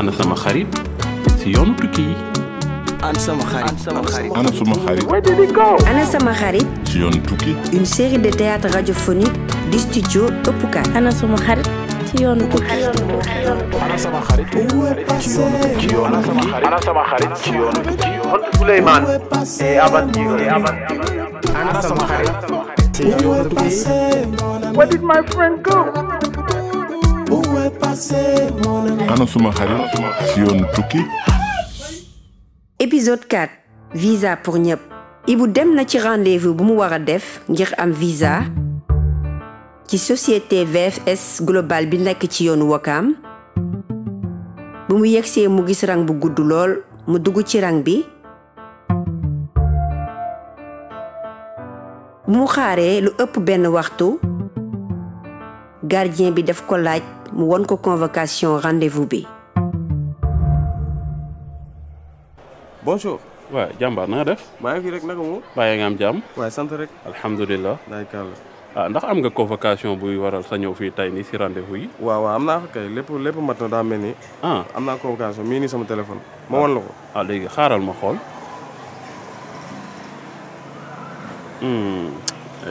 ana sama xarit si yoonu tukki yi. ana sama xarit. ana sama xarit. ana sama xarit. ci yoonu tukki. Une série de théâtre radiophonique du studio Topoukat. ana sama xarit ci yoonu tukki. ana sama xarit. ci yoonu tukki. ana sama xarit ci yoonu tukki. Souleymane et Abandigo. ana sama xarit. ci yoonu tukki. Where did my friend go? ana sama xarit ci yoonu tukki. Épisode 4. Visa pour ñëpp. Ibou dem na ci rendez-vous bu mu war a def ngir am visa ci société VFS Global bi nekk ci yoonu Wakam. bu mu yegsee mu gis rang bu gudd lool mu dugg ci rang bi. bu mu xaaree lu ëpp benn waxtu gardien bi daf ko laaj mu won ko convocation rendez-vous bi. Bonjour. waaw jàmbaar na nga def. maa ngi fi rek naka mu. bàyyi nga am jàmm. waaye sant rek. alhamdulilah. Ndax am nga convocation buy waral sa ñëw fii tey nii si rendez-vous yi. waaw am naa ko kay lépp mat na daa mel ni. am naa convocation mii nii sama téléphone. ma wan la ko. léegi xaaral ma xool.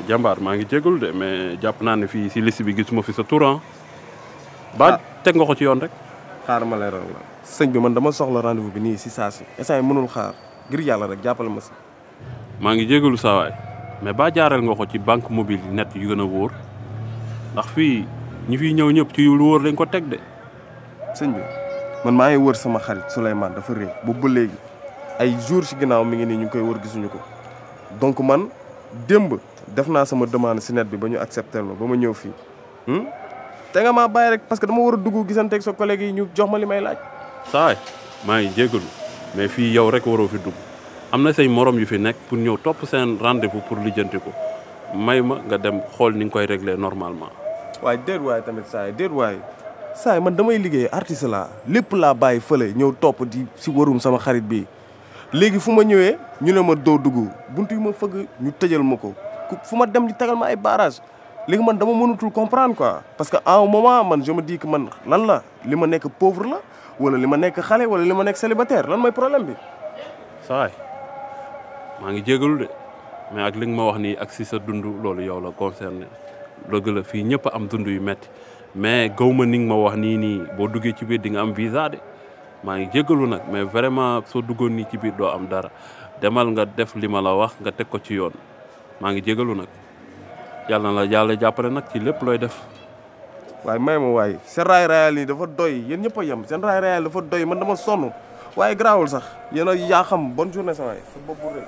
jàmbaar maa ngi jégalu de mais jàpp naa ne fii si liste bi gisuma fi sa tur ba teg nga ko ci yoon rek. xaar ma leeral la. sëñ bi man dama soxla rendez-vous bi nii si saa si. instant yi mënul xaar ngir yàlla rek jàppale ma si. maa ngi jégalu saa waay mais ba jaaral nga ko ci banque mobile yi net yu gën a wóor ndax fii ñi fiy ñëw ñëpp ci lu wóor lañ ko teg de. sëñ bi man maa ngi wër sama xarit Souleymane dafa réer boobu ba léegi ay jours si ginnaaw mi ngi nii ñu ngi koy wër gisuñu ko donc man démb def naa sama demande si net bi ba ñu accepté ma ba ma ñëw fii te nga maa bàyyi rek parce que dama war a dugg gisanteeg sa collègue yi ñu jox ma li may laaj. saay maa ngi jégalu mais fii yow rek waroo fi dugg am na say morom yu fi nekk pour ñëw topp seen rendez-vous pour lijjanti ko may ma nga dem xool ni nga koy régler normalement. waaye déet waay tamit saay man damay liggéey artiste laa lépp laa bàyyi fële ñëw topp di si warum sama xarit bi léegi fu ma ñëwee ñu ne ma doo dugg buntu yi ma fëgg ñu tëjal ma ko fu ma dem di tegal ma ay barrage léegi man dama mënatul comprendre quoi parce que à un moment man je me dis que man lan la li ma nekk pauvre la wala li ma nekk xale wala li ma nekk célibataire lan mooy problème bi. saay maa ngi jégalu de mais ak li nga ma wax nii ak si sa dund loolu yow la concerné dëgg la fii ñëpp am dund yu metti mais gaw ma ni nga ma wax nii boo duggee ci biir di nga am visa de maa ngi jégalu nag mais vraiment soo duggoon nii ci biir doo am dara demal nga def li ma la wax nga teg ko ci yoon maa ngi jégalu nag yàlla na la yàlla jàppale nag ci lépp looy def. waaye may ma waaye seen raay raayal yi dafa doy yéen ñëpp a yem seen raay raayal dafa doy man dama sonn waaye garaawul sax yéen a yaa xam bonne journée sa waay sa bopp rek.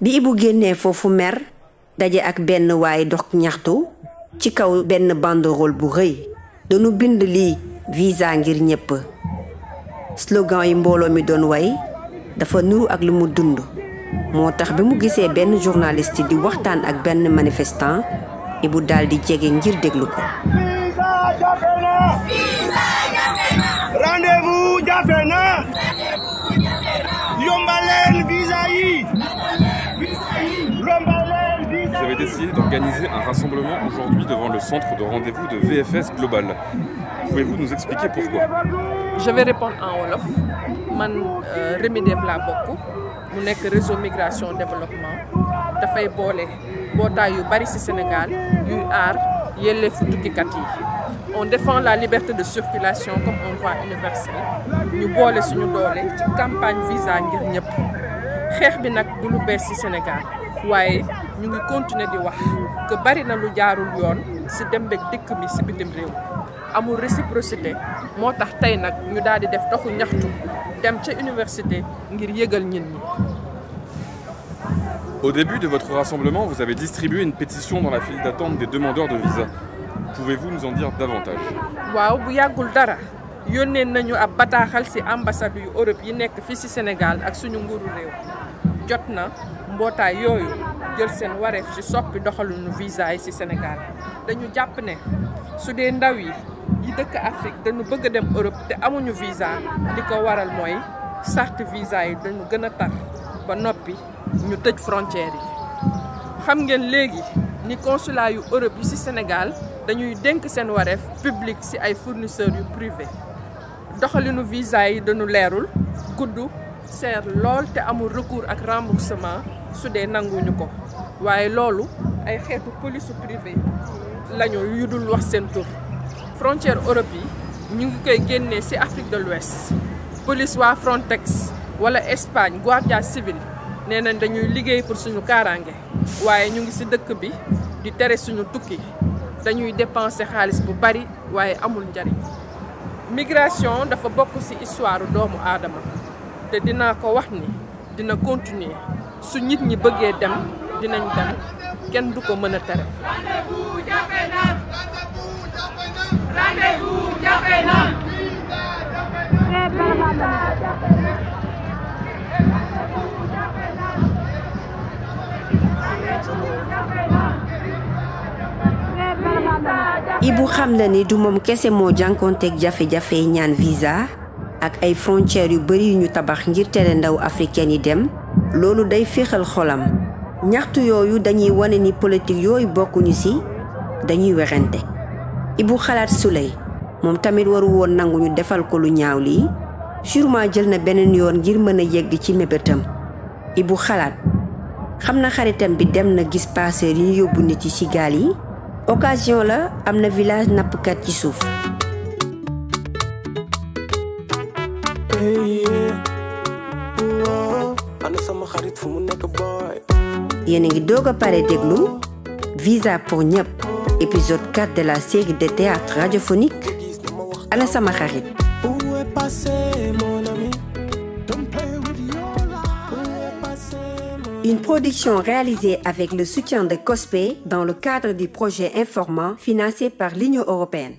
bi Ibou génnee foofu mer daje ak benn waay dox ñaxtu ci kaw benn banderole bu rëy dañu bind lii visa ngir ñëpp slogan yi mbooloo mi doon way dafa nuru ak lu mu dund moo tax bi mu gisee benn journaliste di waxtaan ak benn manifestant Ibou daal di jege ngir déglu ko. rendez-vous jafe na yombaleen visa yi. Vous avez décidé d'organiser un rassemblement aujourd'hui devant le centre de rendez-vous de VFS Global. Pouvez-vous nous expliquer pourquoi? Je vais répondre en wolof man Remidef laa bokk mu nekk réseau migration développement dafay boole mbootaay yu bari ci Sénégal yuy aar yelleefu tukkikat yi. On défend la liberté de circulation comme un droit universel ñu boole suñu doole ci campagne visa ngir ñëpp xeex bi nag du lu bees ci Sénégal waaye ñu ngi continuer di wax que bari na lu jaarul yoon ci dem beeg dikk bi ci bitim réew amul réciprocité moo tax tey nag ñu daal di def doxu ñaxtu dem ca université ngir yëgal ñin ñi. Au début de votre rassemblement, vous avez distribué une pétition dans la file d'attente des demandeurs de visa. Pouvez-vous nous en dire davantage? waaw bu yàggul dara yónnee nañu ab bataaxal ci ambassade yu Europe yi nekk fii ci Sénégal ak suñu nguuru réew jot na mbootaay yooyu jël seen wareef ci soppi doxalinu visa yi ci Sénégal dañu jàpp ne su dee ndaw yi dëkk Afrique dañu bëgg a dem Europe te amuñu visa li ko waral mooy charte visa yi dañu gën a tar ba noppi ñu tëj frontières yi xam ngeen léegi ni consulat yu Europe yi ci Sénégal dañuy dénk seen wareef public ci ay fournisseurs yu privé doxalinu visa yi dañu leerul gudd seer lool te amul recours ak remboursement su dee nanguñu ko waaye loolu ay xeetu police privée lañu yu dul wax seen tur frontière Europe yi ñu ngi koy génnee ci Afrique de l'Ouest police waa Frontex wala Espagne Guardia Civil nee nañ dañuy liggéey pour suñu kaaraange waaye ñu ngi ci dëkk bi di tere suñu tukki dañuy dépenser xaalis bu bari waaye amul njariñ migration dafa bokk ci histoire doomu aadama te dinaa ko wax ni dina continuer su nit ñi bëggee dem dinañ dem kenn du ko mën a tere. Ibou xam na ni du moom kese moo jànkoonteeg jafe-jafe ñaan visa ak ay frontières yu bari yu ñu tabax ngir tere ndaw africain yi dem loolu day féexal xolam ñaxtu yooyu dañuy wane ni politique yooyu bokkuñu ci dañuy werante Ibou xalaat Souley moom tamit waru woon nangu ñu defal ko lu ñaaw lii sûrement jël na beneen yoon ngir mën a yegg ci mébétam Ibou xalaat xam na xaritam bi dem na gis passeur yi ñu yóbbu nit yi ci gaal yi occasion la am na village nappkat ci suuf yéen a ngi doog a pare déglu Visa pour ñëpp épisode 4 de la série de théâtre radiophonique ana sama xarit une production réalisée avec le soutien de COSPE dans le cadre du projet Informant financé par l'Union européenne.